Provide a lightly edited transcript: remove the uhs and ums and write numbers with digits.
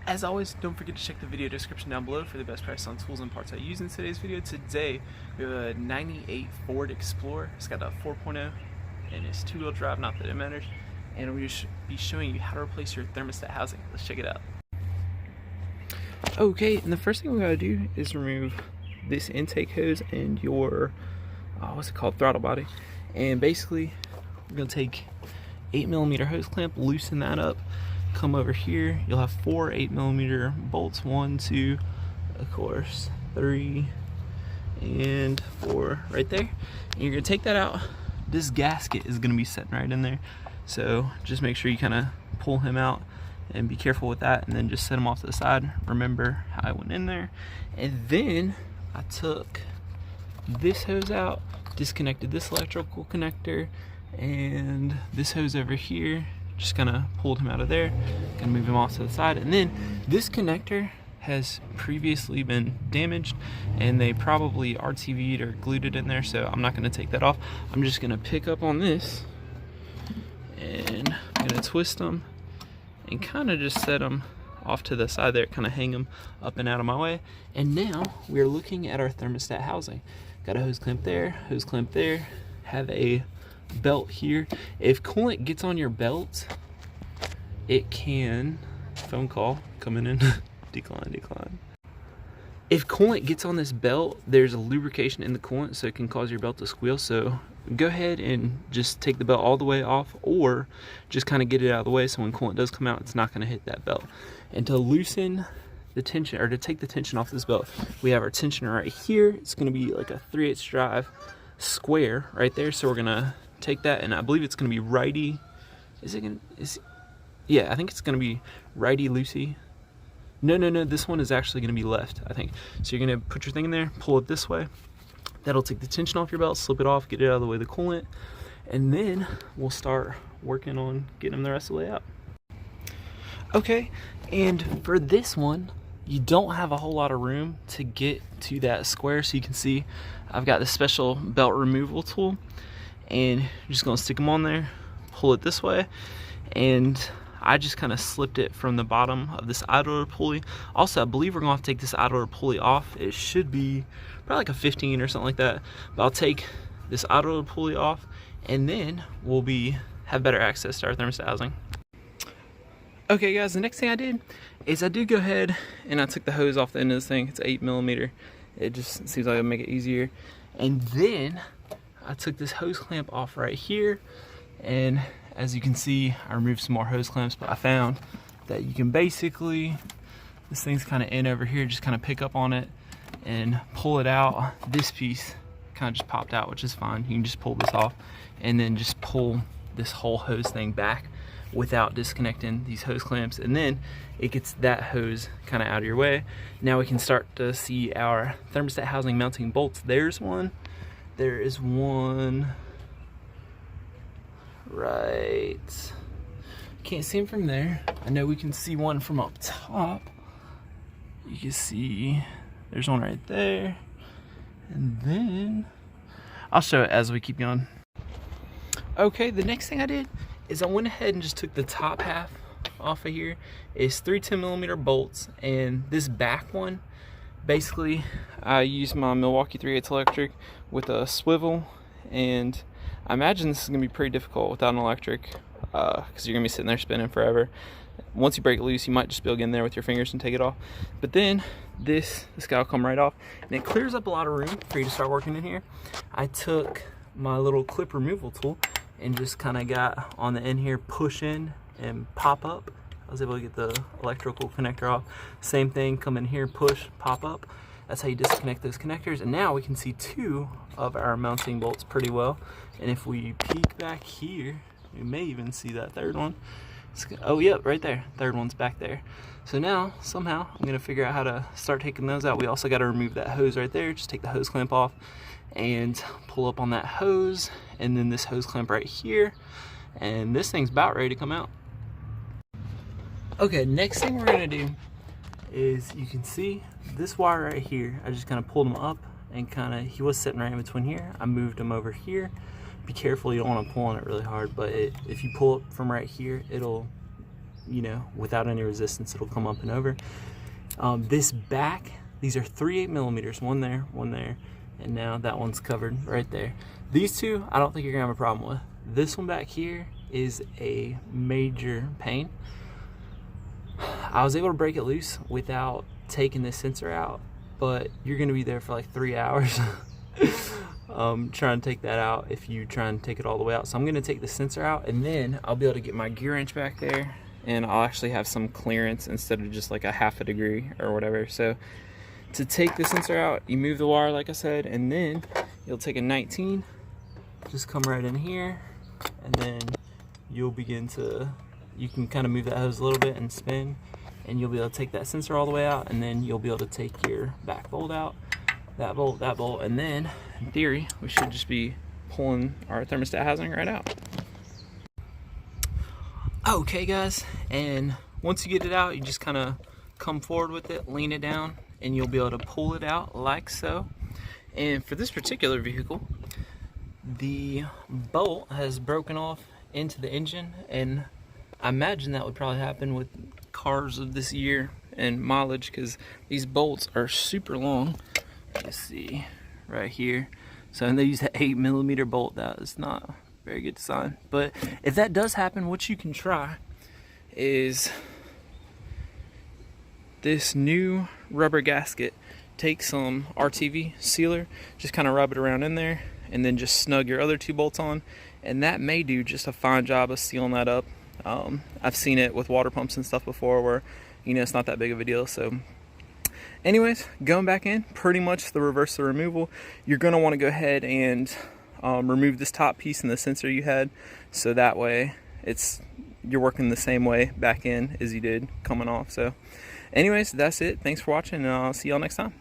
As always, don't forget to check the video description down below for the best price on tools and parts I use in today's video. Today, we have a 98 Ford Explorer. It's got a 4.0 and it's two-wheel drive, not that it matters. And we'll be showing you how to replace your thermostat housing. Let's check it out. Okay, and the first thing we gotta do is remove this intake hose and your, what's it called, throttle body. And basically, we're gonna take 8mm hose clamp, loosen that up, come over here. You'll have 4 8mm bolts, 1, 2, of course, 3, and 4 right there. And you're gonna take that out. This gasket is gonna be sitting right in there. So just make sure you kind of pull him out and be careful with that, and then just set him off to the side. Remember how I went in there. And then I took this hose out, disconnected this electrical connector, and this hose over here, just kind of pulled him out of there, gonna move him off to the side. And then this connector has previously been damaged and they probably RTV'd or glued it in there, so I'm not gonna take that off. I'm just gonna pick up on this and I'm gonna twist them and kind of just set them off to the side there, kind of hang them up and out of my way. And now we're looking at our thermostat housing. Got a hose clamp there, have a belt here. If coolant gets on your belt, it can, phone call coming in, decline. If coolant gets on this belt, there's a lubrication in the coolant, so it can cause your belt to squeal. So go ahead and just take the belt all the way off, or just kind of get it out of the way so when coolant does come out, it's not going to hit that belt. And to loosen the tension, or to take the tension off this belt, we have our tensioner right here. It's going to be like a 3/8 drive square right there. So we're going to take that, and I believe it's going to be righty. Yeah, I think it's going to be righty loosey. No, this one is actually going to be left, I think. So you're going to put your thing in there, pull it this way. That'll take the tension off your belt, slip it off, get it out of the way of the coolant, and then we'll start working on getting them the rest of the way out. Okay, and for this one, you don't have a whole lot of room to get to that square. So you can see I've got this special belt removal tool, and you're just going to stick them on there, pull it this way, and I just kind of slipped it from the bottom of this idler pulley. Also, I believe we're going to have to take this idler pulley off. It should be probably like a 15 or something like that. But I'll take this idler pulley off, and then we'll have better access to our thermostat housing. Okay guys, the next thing I did is I did go ahead and I took the hose off the end of this thing. It's 8mm. It just seems like it'll make it easier. And then I took this hose clamp off right here, and as you can see, I removed some more hose clamps, but I found that you can basically, this thing's kind of in over here, just kind of pick up on it and pull it out. This piece kind of just popped out, which is fine. You can just pull this off and then just pull this whole hose thing back without disconnecting these hose clamps, and then it gets that hose kind of out of your way. Now we can start to see our thermostat housing mounting bolts. There's one. There is one right, can't see them from there. I know we can see one from up top. You can see there's one right there, and then I'll show it as we keep going. Okay, the next thing I did is I went ahead and just took the top half off of here. It's 3 10mm bolts, and this back one, basically I used my Milwaukee 3/8 electric with a swivel, and I imagine this is going to be pretty difficult without an electric, because you're going to be sitting there spinning forever. Once you break it loose, you might just be able to get in there with your fingers and take it off. But then this guy will come right off, and it clears up a lot of room for you to start working in here. I took my little clip removal tool and just kind of got on the end here, push in and pop up. I was able to get the electrical connector off. Same thing, come in here, push, pop up. That's how you disconnect those connectors. And now we can see 2 of our mounting bolts pretty well. And if we peek back here, we may even see that third one. Oh, yep, right there. Third one's back there. So now, somehow, I'm gonna figure out how to start taking those out. We also gotta remove that hose right there. Just take the hose clamp off and pull up on that hose. And then this hose clamp right here. And this thing's about ready to come out. Okay, next thing we're gonna do is, you can see this wire right here. I just kind of pulled him up and he was sitting right in between here. I moved him over here. Be careful, you don't want to pull on it really hard, but if you pull it from right here, it'll you know, without any resistance, it'll come up and over. This back, these are 3 8mm, one there, and now that one's covered right there. These two, I don't think you're gonna have a problem with. This one back here is a major pain. I was able to break it loose without taking this sensor out, but you're gonna be there for like 3 hours trying to take that out if you try and take it all the way out. So I'm gonna take the sensor out, and then I'll be able to get my gear wrench back there, and I'll actually have some clearance instead of just like a 1/2 degree or whatever. So to take the sensor out, you move the wire like I said, and then you'll take a 19, just come right in here, and then you'll begin to, you can kind of move that hose a little bit and spin, and you'll be able to take that sensor all the way out, and then you'll be able to take your back bolt out, that bolt, and then in theory we should just be pulling our thermostat housing right out. Okay guys, and once you get it out, you just kind of come forward with it, lean it down, and you'll be able to pull it out like so. And for this particular vehicle, the bolt has broken off into the engine, and I imagine that would probably happen with cars of this year and mileage, because these bolts are super long. Let's see right here. So, and they use the 8mm bolt. That is not a very good design. But if that does happen, what you can try is this new rubber gasket. Take some RTV sealer, just kind of rub it around in there, and then just snug your other 2 bolts on, and that may do just a fine job of sealing that up. I've seen it with water pumps and stuff before where, you know, it's not that big of a deal. So anyways, going back in, pretty much the reverse of the removal, you're going to want to go ahead and remove this top piece and the sensor you had, so that way you're working the same way back in as you did coming off. So anyways, that's it. Thanks for watching, and I'll see y'all next time.